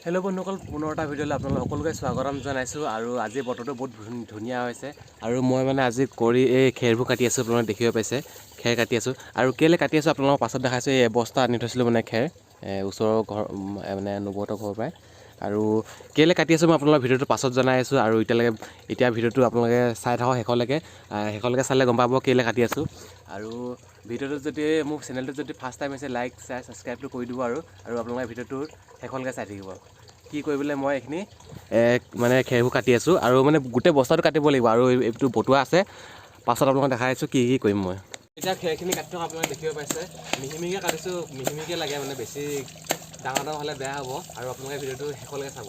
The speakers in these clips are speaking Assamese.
হেল্ল' বন্ধুসকল, পুনৰ এটা ভিডিঅ'লৈ আপোনালোক সকলোকে স্বাগতম জনাইছোঁ। আৰু আজি বতৰটো বহুত ধুনীয়া হৈছে আৰু মই মানে আজি এই খেৰবোৰ কাটি আছোঁ। আপোনালোকে দেখিব পাইছে খেৰ কাটি আছোঁ। আৰু কেলৈ কাটি আছোঁ আপোনালোকক পাছত দেখাইছোঁ। এই বস্তা আনি থৈছিলোঁ মানে খেৰ ওচৰৰ ঘৰ মানে নবৌহঁতৰ ঘৰৰ পৰাই। আৰু কেলৈ কাটি আছোঁ মই আপোনালোকৰ ভিডিঅ'টো পাছত জনাই আছোঁ। আৰু এতিয়া ভিডিঅ'টো আপোনালোকে চাই থাকক শেষলৈকে চালে গম পাব কেলৈ কাটি আছোঁ। আৰু ভিডিঅ'টো যদি মোৰ চেনেলটো যদি ফাৰ্ষ্ট টাইম হৈছে লাইক শ্বেয়াৰ ছাবস্ক্ৰাইবটো কৰি দিব। আৰু আপোনালোকে ভিডিঅ'টো শেষলৈকে চাই থাকিব। কি কৰিবলৈ মই এইখিনি মানে খেৰবোৰ কাটি আছোঁ আৰু মানে গোটেই বস্তাটো কাটিব লাগিব। আৰু এইটো বটোৱা আছে, পাছত আপোনালোকক দেখাই আছোঁ কি কৰিম মই। এতিয়া খেৰখিনি কাটি থকা আপোনালোকে দেখিব পাইছে, মিহি মিহিকৈ কাটিছোঁ। মিহি মিহিকৈ লাগে মানে, বেছি ডাঙৰ হ'লে বেয়া হ'ব। আৰু আপোনালোকে ভিডিঅ'টো শেষলৈকে চাব।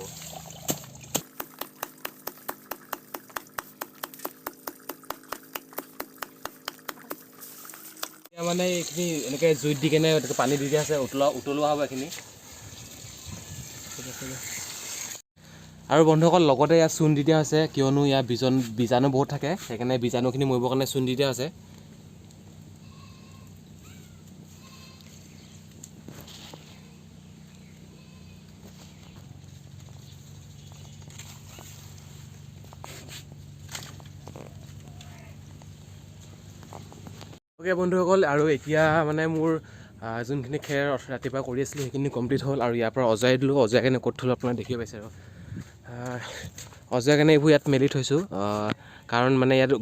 এতিয়া মানে এইখিনি এনেকৈ জুইত দি কেনে পানী দি দিয়া আছে, উতলোৱা হ'ব এইখিনি। আৰু বন্ধুসকল লগতে ইয়াত চূণ দি দিয়া হৈছে, কিয়নো ইয়াত বীজাণু বহুত থাকে, সেইকাৰণে বীজাণুখিনি মৰিবৰ কাৰণে চূণ দি দিয়া হৈছে। অ'কে বন্ধুসকল, আৰু এতিয়া মানে মোৰ যোনখিনি খেৰ ৰাতিপুৱা কৰি আছিলোঁ সেইখিনি কমপ্লিট হ'ল। আৰু ইয়াৰ পৰা অজৰাই দিলোঁ। অজৰাই কেনে ক'ত থ'লোঁ আপোনালোকে দেখিব পাইছে। আৰু অজৰাই কেনে এইবোৰ ইয়াত মেলি থৈছোঁ, কাৰণ মানে ইয়াত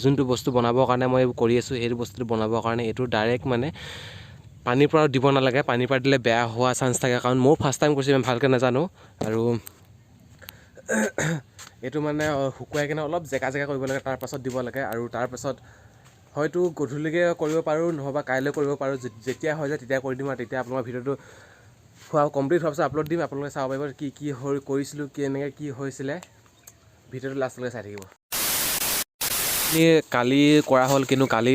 যোনটো বস্তু বনাবৰ কাৰণে মই এইবোৰ কৰি আছোঁ, সেইটো বস্তুটো বনাবৰ কাৰণে এইটো ডাইৰেক্ট মানে পানীৰ পৰা দিব নালাগে। পানীৰ পৰা দিলে বেয়া হোৱা চান্স থাকে, কাৰণ ময়ো ফাৰ্ষ্ট টাইম কৰিছোঁ, ইমান ভালকৈ নাজানো। আৰু এইটো মানে শুকুৱাই কেনে অলপ জেকা কৰিব লাগে, তাৰপাছত দিব লাগে। আৰু তাৰপাছত হয়তো গধূলিকৈ কৰিব পাৰোঁ, নহ'বা কাইলৈ কৰিব পাৰোঁ। যেতিয়া হৈ যায় তেতিয়া কৰি দিম। আৰু তেতিয়া আপোনালোকৰ ভিডিঅ'টো কমপ্লিট হোৱাৰ পিছত আপলোড দিম। আপোনালোকে চাব পাৰিব কি কৰিছিলোঁ, কেনেকৈ কি হৈছিলে। ভিডিঅ'টো লাষ্টলৈকে চাই থাকিব। কালি কৰা হ'ল, কিন্তু কালি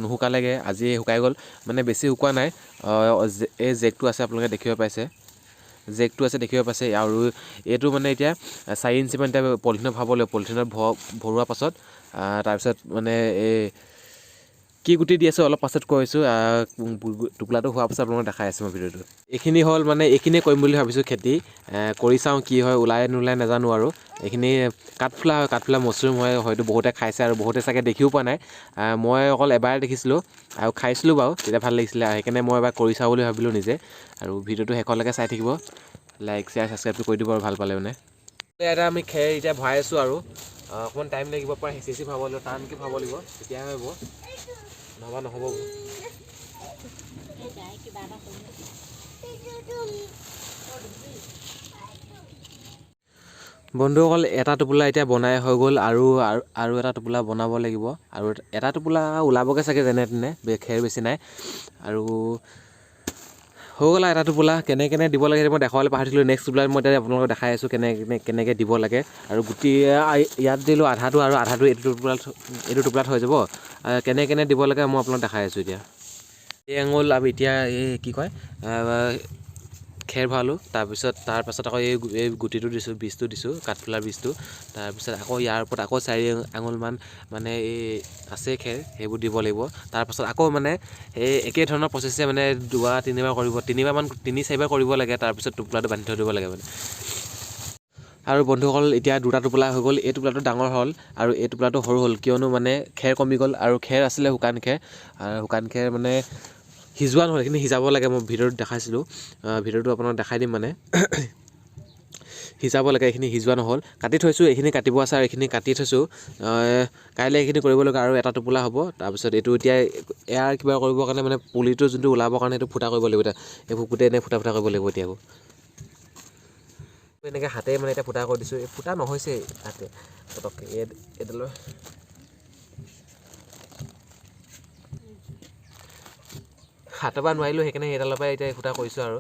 নুশুকালেগৈ, আজি শুকাই গ'ল। মানে বেছি শুকোৱা নাই। এই জেকটো আছে, আপোনালোকে দেখিব পাইছে। আৰু এইটো মানে এতিয়া 4 ইঞ্চিমান এতিয়া পলিথিনত ভৰাব লাগিব। পলিথিনত ভৰোৱাৰ পাছত তাৰপিছত মানে এই কি গুটি দি আছোঁ অলপ পাছত কৈছোঁ। টোপোলাটো হোৱাৰ পাছত আপোনালোকক দেখাই আছোঁ মই ভিডিঅ'টো। এইখিনি হ'ল মানে এইখিনিয়ে কৰিম বুলি ভাবিছোঁ খেতি। কৰি চাওঁ কি হয়, ওলাই নোলাই নাজানো। আৰু এইখিনি কাঠফুলা হয়, কাঠফুলা মছৰুম হয়, হয়তো বহুতে খাইছে আৰু বহুতে চাগে দেখিও পোৱা নাই। মই অকল এবাৰ দেখিছিলোঁ আৰু খাইছিলোঁ বাৰু, তেতিয়া ভাল লাগিছিলে। সেইকাৰণে মই এবাৰ কৰি চাওঁ বুলি ভাবিলোঁ নিজে। আৰু ভিডিঅ'টো শেষলৈকে চাই থাকিব, লাইক শ্বেয়াৰ ছাবস্ক্ৰাইবটো কৰি দিব আৰু ভাল পালে মানে। এতিয়া আমি খেৰ এতিয়া ভৰাই আছোঁ। আৰু অকণমান টাইম লাগিব, প্ৰায় হেঁচি ভৰাব লাগিব, টানকৈ ভৰাব লাগিব, তেতিয়াহে হ'ব, নহ'বা নহ'ব। বন্ধুসকল, এটা টোপোলা এতিয়া বনাই হৈ গ'ল। আৰু এটা টোপোলা বনাব লাগিব। আৰু এটা টোপোলা ওলাবগৈ চাগে যেনে তেনে, খেৰ বেছি নাই। আৰু হৈ গ'ল এটা টোপোলা। কেনেকৈ দিব লাগে মই দেখাবলৈ পাহৰিছিলোঁ। নেক্সট টোপোলাত মই এতিয়া আপোনালোকক দেখাই আছোঁ কেনেকৈ দিব লাগে। আৰু গুটি ইয়াত দিলোঁ আধাটো, আৰু আধাটো এইটো টোপোলাত হৈ যাব। কেনেকৈ দিব লাগে মই আপোনালোকক দেখাই আছোঁ এতিয়া। এই আঙুল আৰু এতিয়া এই কি কয় খেৰ ভৰালোঁ। তাৰপাছত আকৌ এই গুটিটো দিছোঁ, বীজটো দিছোঁ, কাঠফুলাৰ বীজটো। তাৰপিছত আকৌ ইয়াৰ ওপৰত আকৌ 4 আঙুলমান মানে এই আছে খেৰ, সেইবোৰ দিব লাগিব। তাৰপাছত আকৌ মানে এই একেই ধৰণৰ প্ৰচেছে মানে 2-3বাৰ কৰিব, 3-4বাৰ কৰিব লাগে। তাৰপিছত টোপোলাটো বান্ধি থৈ দিব লাগে মানে। আৰু বন্ধুসকল, এতিয়া 2টা টোপোলা হৈ গ'ল। এই টোপোলাটো ডাঙৰ হ'ল আৰু এই টোপোলাটো সৰু হ'ল, কিয়নো মানে খেৰ কমি গ'ল। আৰু খেৰ আছিলে শুকান খেৰ, আৰু শুকান খেৰ মানে সিজোৱা নহয়, সেইখিনি সিজাব লাগে। মই ভিডিঅ'ত দেখাইছিলোঁ, ভিডিঅ'টো আপোনাক দেখাই দিম মানে। সিজাব লাগে, এইখিনি সিজোৱা নহ'ল, কাটি থৈছোঁ। এইখিনি কাটিব আছে আৰু এইখিনি কাটি থৈছোঁ। কাইলৈ এইখিনি কৰিব লগা আৰু এটা টোপোলা হ'ব। তাৰপিছত এইটো এতিয়া এয়াৰ কিবা কৰিবৰ কাৰণে মানে পুলিটো যোনটো ওলাবৰ কাৰণে এইটো ফুটা কৰিব লাগিব। এতিয়া এইবোৰ গোটেই এনেই ফুটা কৰিব লাগিব। এতিয়া এনেকৈ হাতেৰে মানে এতিয়া ফুটা কৰি দিছোঁ। এই ফুটা নহৈছে হাতে পটককৈ, এইডালৰ হাতৰ পৰা নোৱাৰিলোঁ, সেইকাৰণে এইডালৰ পৰা এতিয়া ফুটা কৰিছোঁ। আৰু